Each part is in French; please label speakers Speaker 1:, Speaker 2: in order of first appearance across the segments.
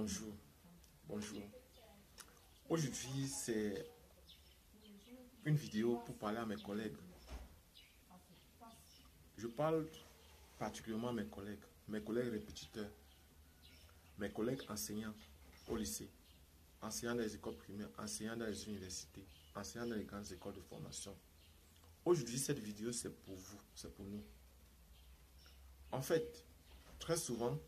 Speaker 1: Bonjour, bonjour. Aujourd'hui, c'est une vidéo pour parler à mes collègues. Je parle particulièrement à mes collègues répétiteurs, mes collègues enseignants au lycée, enseignants dans les écoles primaires, enseignants dans les universités, enseignants dans les grandes écoles de formation. Aujourd'hui, cette vidéo, c'est pour vous, c'est pour nous. En fait, très souvent,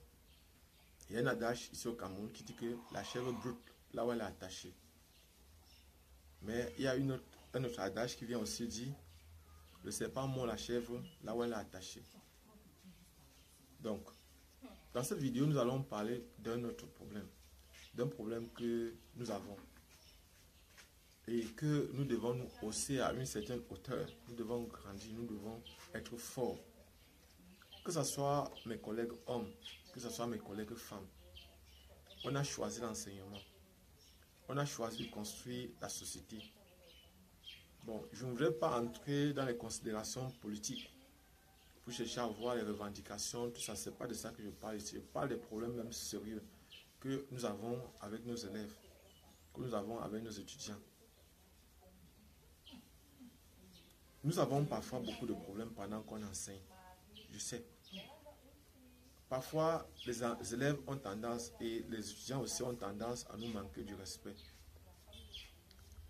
Speaker 1: il y a un adage ici au Cameroun qui dit que la chèvre broute là où elle est attachée. Mais il y a un autre adage qui vient aussi dire le serpent mord la chèvre là où elle est attachée. Donc, dans cette vidéo, nous allons parler d'un autre problème. D'un problème que nous avons. Et que nous devons nous hausser à une certaine hauteur. Nous devons grandir, nous devons être forts. Que ce soit mes collègues hommes, que ce soit mes collègues femmes. On a choisi l'enseignement. On a choisi de construire la société. Bon, je ne voudrais pas entrer dans les considérations politiques pour chercher à voir les revendications, tout ça. Ce n'est pas de ça que je parle ici. Je parle des problèmes même sérieux que nous avons avec nos élèves, que nous avons avec nos étudiants. Nous avons parfois beaucoup de problèmes pendant qu'on enseigne. Je sais. Parfois, les élèves ont tendance, et les étudiants aussi ont tendance à nous manquer du respect.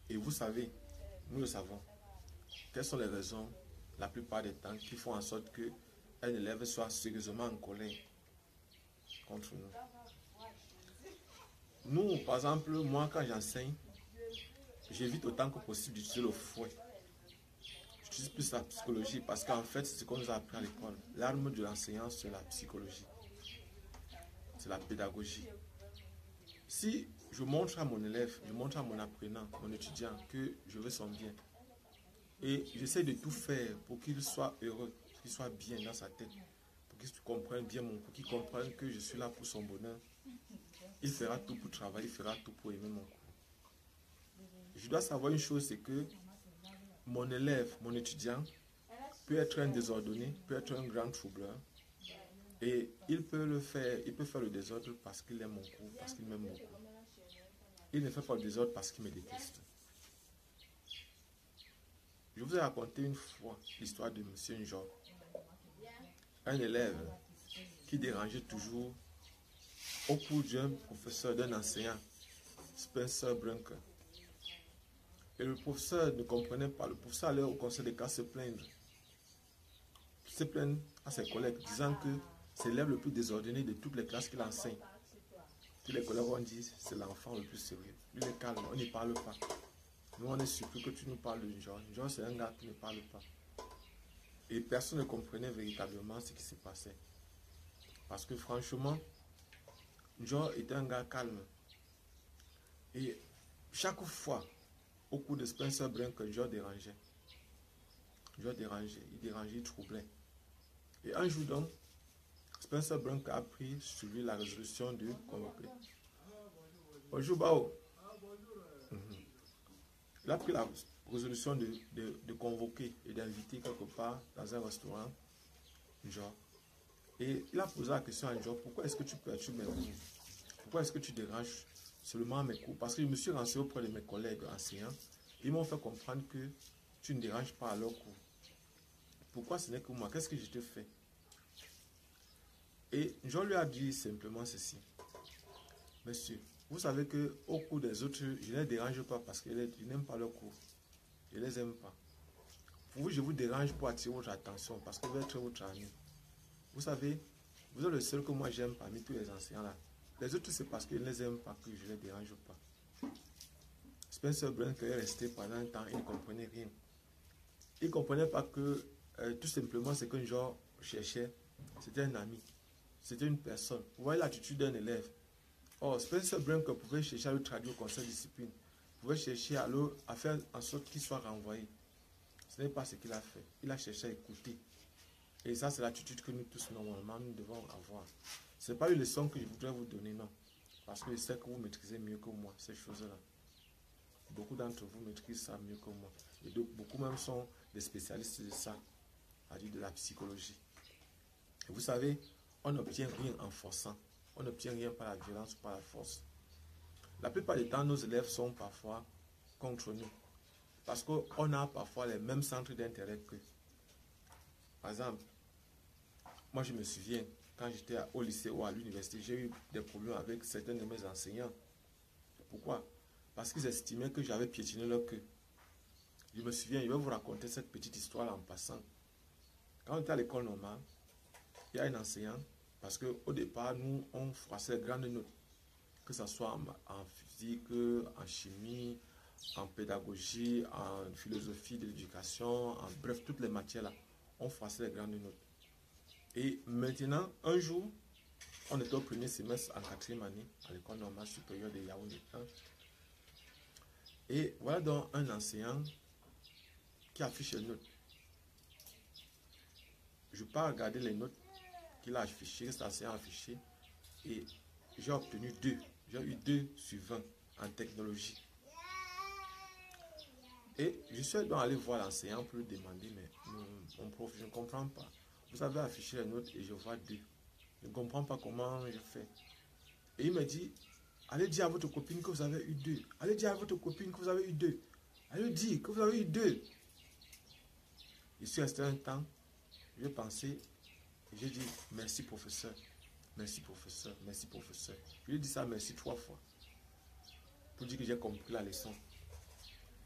Speaker 1: Et vous savez, nous le savons. Quelles sont les raisons, la plupart des temps, qui font en sorte qu'un élève soit sérieusement en colère contre nous? Nous, par exemple, moi, quand j'enseigne, j'évite autant que possible d'utiliser le fouet. J'utilise plus la psychologie parce qu'en fait, c'est ce qu'on nous a appris à l'école. L'arme de l'enseignant, c'est la psychologie. C'est la pédagogie. Si je montre à mon élève, je montre à mon apprenant, mon étudiant, que je veux son bien, et j'essaie de tout faire pour qu'il soit heureux, qu'il soit bien dans sa tête, pour qu'il comprenne bien mon cours, qu'il comprenne que je suis là pour son bonheur, il fera tout pour travailler, il fera tout pour aimer mon cours. Je dois savoir une chose, c'est que mon élève, mon étudiant, peut être un désordonné, peut être un grand troubleur, et il peut faire le désordre parce qu'il aime mon cours, parce qu'il m'aime beaucoup. Il ne fait pas le désordre parce qu'il me déteste. Je vous ai raconté une fois l'histoire de M. Njor, un élève qui dérangeait toujours au cours d'un professeur, d'un enseignant, Spencer Brunker. Et le professeur ne comprenait pas. Le professeur allait au conseil des cas se plaindre. Se plaindre à ses collègues, disant que c'est l'élève le plus désordonné de toutes les classes qu'il enseigne. Tous les collègues ont dit c'est l'enfant le plus sérieux. Lui, il est calme, on n'y parle pas. Nous, on est surpris que tu nous parles de Njor. Njor, c'est un gars qui ne parle pas. Et personne ne comprenait véritablement ce qui se passait. Parce que franchement, Njor était un gars calme. Et chaque fois, au cours de Spencer Brunker, Njor dérangeait. Njor dérangeait, il troublait. Et un jour donc, Spencer Brunker a pris sur lui la résolution de convoquer. Bonjour Bao. Il a pris la résolution de convoquer et d'inviter quelque part dans un restaurant Njor. Et il a posé la question à Njor, pourquoi est-ce que tu perturbes mes cours? Pourquoi est-ce que tu déranges seulement mes cours? Parce que je me suis renseigné auprès de mes collègues enseignants. Ils m'ont fait comprendre que tu ne déranges pas à leur cours. Pourquoi ce n'est que moi? Qu'est-ce que je te fais? Et Njor lui a dit simplement ceci. Monsieur, vous savez qu'au cours des autres, je ne les dérange pas parce qu'ils n'aiment pas leur cours. Je ne les aime pas. Pour vous, je vous dérange pour attirer votre attention parce que vous êtes votre ami. Vous savez, vous êtes le seul que moi j'aime parmi tous les enseignants là. Les autres, c'est parce qu'ils ne les aiment pas que je ne les dérange pas. Spencer Brunker est resté pendant un temps, il ne comprenait rien. Il ne comprenait pas que tout simplement ce qu'un genre cherchait, c'était un ami. C'était une personne. Vous voyez l'attitude d'un élève. Oh, Spencer Brunker pouvait chercher à le traduire au conseil de discipline. Pouvait chercher à faire en sorte qu'il soit renvoyé. Ce n'est pas ce qu'il a fait. Il a cherché à écouter. Et ça, c'est l'attitude que nous tous, normalement, nous devons avoir. Ce n'est pas une leçon que je voudrais vous donner, non. Parce que je sais que vous maîtrisez mieux que moi ces choses-là. Beaucoup d'entre vous maîtrisent ça mieux que moi. Et donc, beaucoup même sont des spécialistes de ça, c'est-à-dire de la psychologie. Et vous savez, on n'obtient rien en forçant. On n'obtient rien par la violence ou par la force. La plupart du temps, nos élèves sont parfois contre nous. Parce qu'on a parfois les mêmes centres d'intérêt qu'eux. Par exemple, moi je me souviens, quand j'étais au lycée ou à l'université, j'ai eu des problèmes avec certains de mes enseignants. Pourquoi? Parce qu'ils estimaient que j'avais piétiné leur queue. Je me souviens, je vais vous raconter cette petite histoire en passant. Quand on était à l'école normale, il y a un enseignant, parce qu'au départ, nous, on froissait les grandes notes, que ce soit en physique, en chimie, en pédagogie, en philosophie de l'éducation, en bref, toutes les matières là, on froissait les grandes notes. Et maintenant, un jour, on était au premier semestre en 4e année, à l'école normale supérieure de Yaoundé. Et voilà donc un enseignant qui affiche les notes. Je pars regarder les notes qu'il a affichées, cet enseignant a affiché, et j'ai obtenu 2. J'ai eu 2 sur 20 en technologie. Et je suis donc allé voir l'enseignant pour lui demander, mais mon prof, je ne comprends pas. Vous avez affiché les notes et je vois 2. Je ne comprends pas comment je fais. Et il me dit, allez dire à votre copine que vous avez eu 2. Allez dire à votre copine que vous avez eu 2. Allez dire que vous avez eu 2. Je suis resté un temps, j'ai pensé, j'ai dit, merci professeur, merci professeur, merci professeur. Je lui ai dit ça merci 3 fois. Pour dire que j'ai compris la leçon.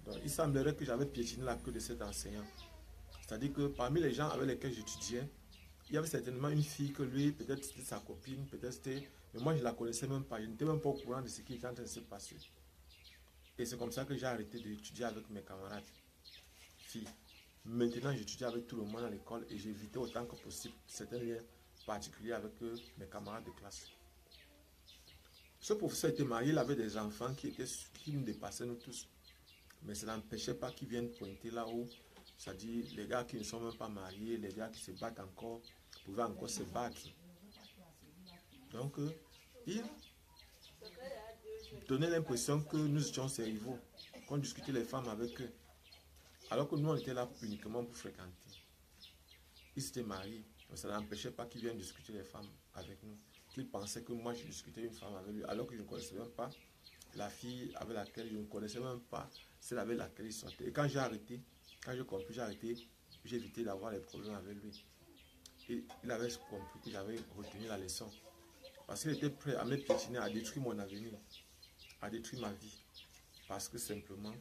Speaker 1: Donc, il semblerait que j'avais piétiné la queue de cet enseignant. C'est-à-dire que parmi les gens avec lesquels j'étudiais, il y avait certainement une fille que lui, peut-être c'était sa copine, peut-être c'était... Mais moi, je ne la connaissais même pas. Je n'étais même pas au courant de ce qui était en train de se passer. Et c'est comme ça que j'ai arrêté d'étudier avec mes camarades filles. Maintenant, j'étudie avec tout le monde à l'école et j'évitais autant que possible certains liens particuliers avec mes camarades de classe. Ce professeur était marié, il avait des enfants qui nous dépassaient nous tous. Mais ça n'empêchait pas qu'ils viennent pointer là où, c'est-à-dire les gars qui ne sont même pas mariés, les gars qui se battent encore, pouvaient encore se battre. Donc, il donnait l'impression que nous étions ses rivaux, qu'on discutait les femmes avec eux. Alors que nous, on était là uniquement pour fréquenter. Ils s'étaient mariés, mais ça n'empêchait pas qu'ils viennent discuter les femmes avec nous. Qu'ils pensaient que moi, je discutais une femme avec lui, alors que je ne connaissais même pas la fille avec laquelle je ne connaissais même pas celle avec laquelle il sortait. Et quand j'ai arrêté, quand j'ai compris, j'ai arrêté, j'ai évité d'avoir les problèmes avec lui. Et il avait compris que j'avais retenu la leçon. Parce qu'il était prêt à me piétiner, à détruire mon avenir, à détruire ma vie. Parce que simplement,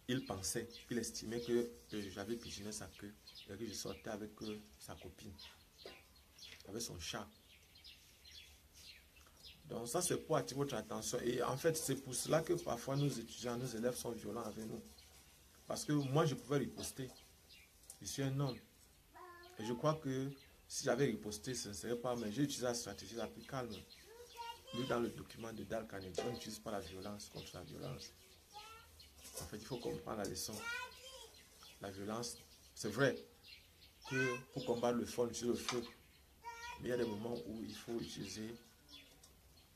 Speaker 1: il pensait, il estimait que j'avais piétiné sa queue et que je sortais avec sa copine, avec son chat. Donc ça, c'est pour attirer votre attention. Et en fait, c'est pour cela que parfois nos étudiants, nos élèves sont violents avec nous. Parce que moi, je pouvais riposter. Je suis un homme. Et je crois que si j'avais riposté, ce ne serait pas... Mais j'ai utilisé la stratégie la plus calme. Lui, dans le document de Dale Carnegie, on n'utilise pas la violence contre la violence. En fait, il faut comprendre la leçon. La violence, c'est vrai que pour combattre le feu, on utilise le feu. Mais il y a des moments où il faut utiliser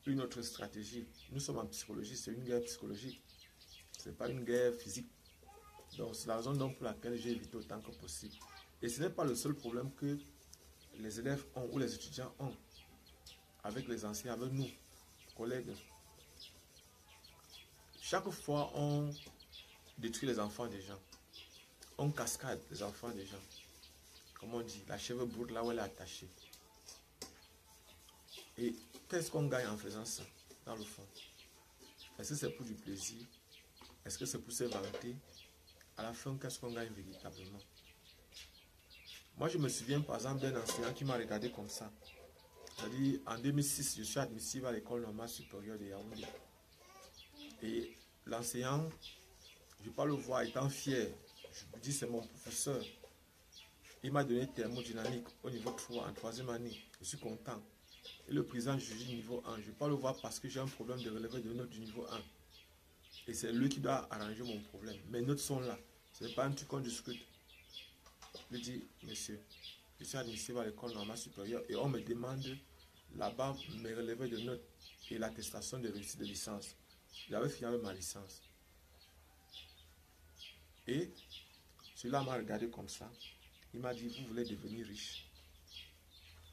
Speaker 1: une autre stratégie. Nous sommes en psychologie, c'est une guerre psychologique. Ce n'est pas une guerre physique. Donc, c'est la raison donc pour laquelle j'ai évité autant que possible. Et ce n'est pas le seul problème que les élèves ont ou les étudiants ont avec les anciens, avec nous, collègues. Chaque fois, on détruit les enfants des gens. On cascade les enfants des gens. Comme on dit, la chèvre broute là où elle est attachée. Et qu'est-ce qu'on gagne en faisant ça, dans le fond? Est-ce que c'est pour du plaisir? Est-ce que c'est pour se vanter? À la fin, qu'est-ce qu'on gagne véritablement? Moi, je me souviens par exemple d'un enseignant qui m'a regardé comme ça. C'est-à-dire, en 2006, je suis admissible à l'école normale supérieure de Yaoundé. Et l'enseignant, je ne vais pas le voir étant fier. Je me dis, c'est mon professeur. Il m'a donné thermodynamique au niveau 3, en 3e année. Je suis content. Et le président juge niveau 1. Je ne vais pas le voir parce que j'ai un problème de relevé de notes du niveau 1. Et c'est lui qui doit arranger mon problème. Mes notes sont là. Ce n'est pas un truc qu'on discute. Je lui dis, monsieur, je suis admissible à l'école normale supérieure et on me demande là-bas mes relevés de notes et l'attestation de réussite de licence. J'avais fini avec ma licence. Et celui-là m'a regardé comme ça. Il m'a dit, vous voulez devenir riche?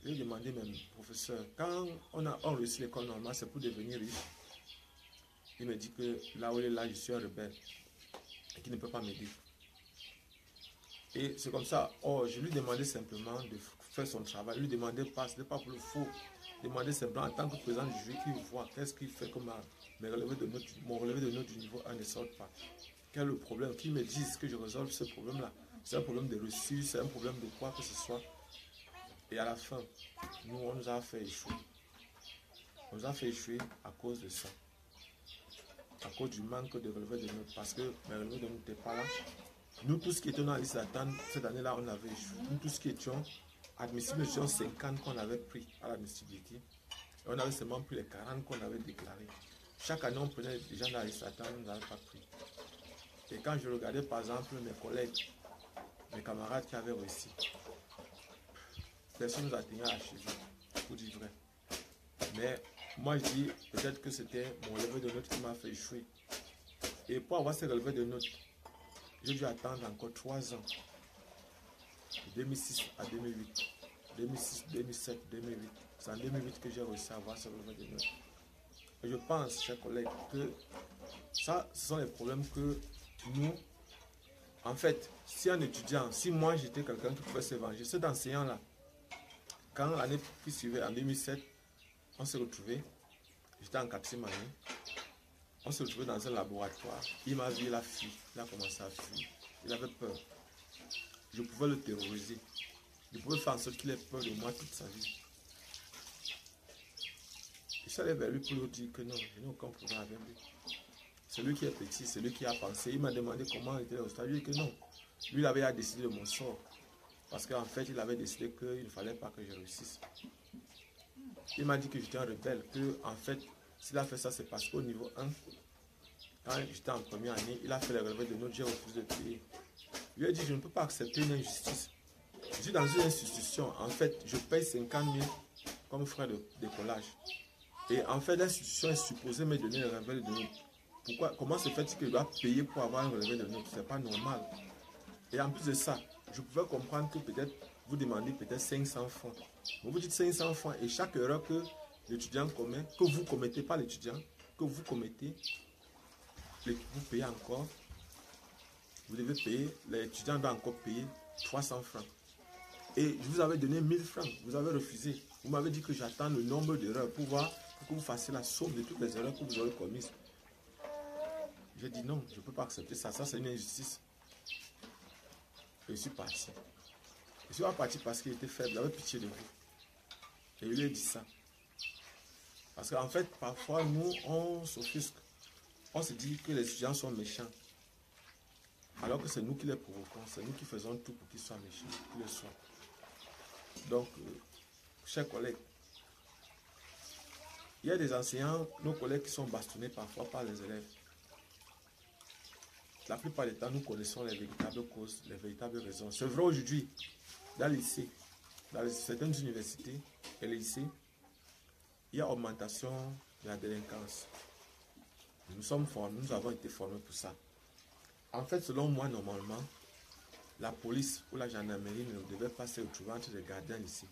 Speaker 1: Je lui ai demandé même, professeur, quand on réussit l'école normale, c'est pour devenir riche. Il me dit que là où il est là, je suis un rebelle et qu'il ne peut pas m'aider. Et c'est comme ça, oh, je lui demandais simplement de faire son travail. Je lui demandais pas, ce n'est pas pour le faux. Demandez simplement en tant que président du jury qu'il voit qu'est-ce qui fait que mon relevé de note du niveau 1 ne sort pas. Quel est le problème? Qu'ils me disent que je résolve ce problème-là. C'est un problème de reçu, c'est un problème de quoi que ce soit. Et à la fin, nous, on nous a fait échouer. On nous a fait échouer à cause de ça. À cause du manque de relevé de notes. Parce que mes relevés de notes n'étaient pas là. Nous, tous qui étions dans la liste d'attente, cette année-là, on avait échoué. Nous, tous qui étions admissibles, nous étions 50 qu'on avait pris à l'admissibilité. Et on avait seulement pris les 40 qu'on avait déclarés. Chaque année, on prenait des gens dans la liste d'attente, on n'avait pas pris. Et quand je regardais, par exemple, mes collègues, mes camarades qui avaient réussi, personne ne nous atteignait à la cheville, pour dire vrai. Mais moi, je dis peut-être que c'était mon relevé de notes qui m'a fait échouer. Et pour avoir ce relevé de notes, j'ai dû attendre encore 3 ans. De 2006 à 2008. 2006, 2007, 2008. C'est en 2008 que j'ai réussi à avoir ce relevé de notes. Et je pense, chers collègues, que ça, ce sont les problèmes que nous, en fait, si un étudiant, si moi j'étais quelqu'un qui pouvait se venger, cet enseignant-là, quand l'année qui suivait, en 2007, on s'est retrouvé, j'étais en 4e année, on s'est retrouvé dans un laboratoire, il m'a vu, il a fui, il a commencé à fuir, il avait peur. Je pouvais le terroriser, je pouvais faire en sorte qu'il ait peur de moi toute sa vie. Je suis allé vers lui pour lui dire que non, je n'ai aucun problème avec lui. C'est lui qui est petit, c'est lui qui a pensé. Il m'a demandé comment il était au stade. Je lui ai dit que non. Lui, il avait décidé de mon sort. Parce qu'en fait, il avait décidé qu'il ne fallait pas que je réussisse. Il m'a dit que j'étais un rebelle. Que, en fait, s'il a fait ça, c'est parce qu'au niveau 1, quand j'étais en première année, il a fait les relevés de notes, j'ai refusé de payer. Je lui ai dit, je ne peux pas accepter une injustice. Je suis dans une institution. En fait, je paye 50 000 comme frais de décollage. Et en fait, l'institution est supposée me donner les relevés de notes. Pourquoi, comment se fait-il que je dois payer pour avoir un relevé de notes? Ce n'est pas normal. Et en plus de ça, je pouvais comprendre que peut-être vous demandez peut-être 500 francs. Vous vous dites 500 francs et chaque erreur que l'étudiant commet, que vous commettez, pas l'étudiant, que vous commettez, vous payez encore. Vous devez payer, l'étudiant doit encore payer 300 francs. Et je vous avais donné 1000 francs, vous avez refusé. Vous m'avez dit que j'attends le nombre d'erreurs pour voir, pour que vous fassiez la somme de toutes les erreurs que vous aurez commises. J'ai dit non, je ne peux pas accepter ça. Ça, c'est une injustice. Et je suis parti. Je suis pas parti parce qu'il était faible, il avait pitié de vous. Et il lui a dit ça. Parce qu'en fait, parfois, nous, on s'offusque. On se dit que les étudiants sont méchants. Alors que c'est nous qui les provoquons. C'est nous qui faisons tout pour qu'ils soient méchants, qu'ils le soient. Donc, chers collègues, il y a des enseignants, nos collègues qui sont bastonnés parfois par les élèves. La plupart du temps, nous connaissons les véritables causes, les véritables raisons. C'est vrai aujourd'hui, dans les lycées, dans certaines universités et les lycées, il y a augmentation de la délinquance. Nous sommes formés, nous avons été formés pour ça. En fait, selon moi, normalement, la police ou la gendarmerie ne devait pas se retrouver entre les gardiens ici.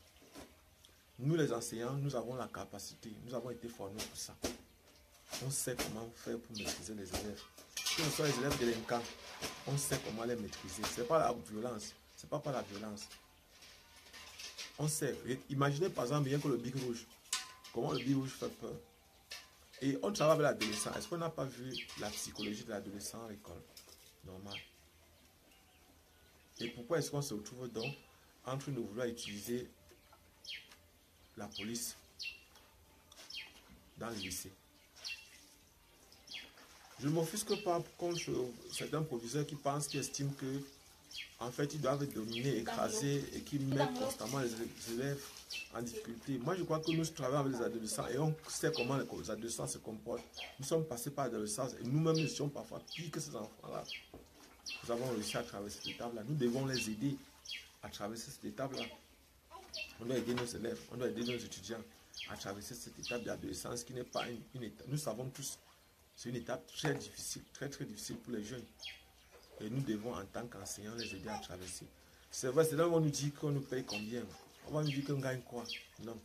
Speaker 1: Nous, les enseignants, nous avons la capacité, nous avons été formés pour ça. On sait comment faire pour maîtriser les élèves. Que ce soit les élèves délinquants, on sait comment les maîtriser. Ce n'est pas la violence. C'est pas par la violence. On sait. Imaginez par exemple bien que le bic rouge. Comment le bic rouge fait peur. Et on travaille avec l'adolescent. Est-ce qu'on n'a pas vu la psychologie de l'adolescent à l'école? Normal. Et pourquoi est-ce qu'on se retrouve donc en train de vouloir utiliser la police dans le lycée? Je ne m'offusque pas contre certains professeurs qui pensent, qui estiment que en fait ils doivent dominer, écraser et qui mettent constamment les élèves en difficulté. Moi je crois que nous travaillons avec les adolescents et on sait comment les adolescents se comportent. Nous sommes passés par l'adolescence et nous-mêmes nous sommes parfois pires que ces enfants-là. Nous avons réussi à traverser cette étape-là. Nous devons les aider à traverser cette étape-là. On doit aider nos élèves, on doit aider nos étudiants à traverser cette étape d'adolescence qui n'est pas une étape. Nous savons tous. C'est une étape très difficile, très difficile pour les jeunes. Et nous devons, en tant qu'enseignants, les aider à traverser. C'est vrai, c'est là où on nous dit qu'on nous paye combien. On va nous dire qu'on gagne quoi? Non.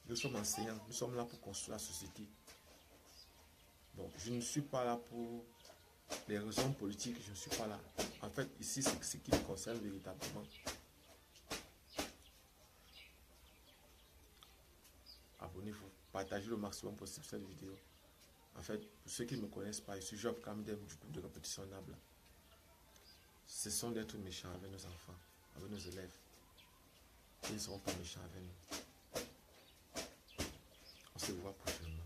Speaker 1: Nous sommes enseignants, nous sommes là pour construire la société. Donc, je ne suis pas là pour les raisons politiques, je ne suis pas là. En fait, ici, c'est ce qui me concerne véritablement. Abonnez-vous, partagez le maximum possible cette vidéo. En fait, pour ceux qui ne me connaissent pas, je suis Job Kamdem du groupe de répétition Nabla. Cessons d'être méchants avec nos enfants, avec nos élèves. Ils ne seront pas méchants avec nous. On se voit prochainement.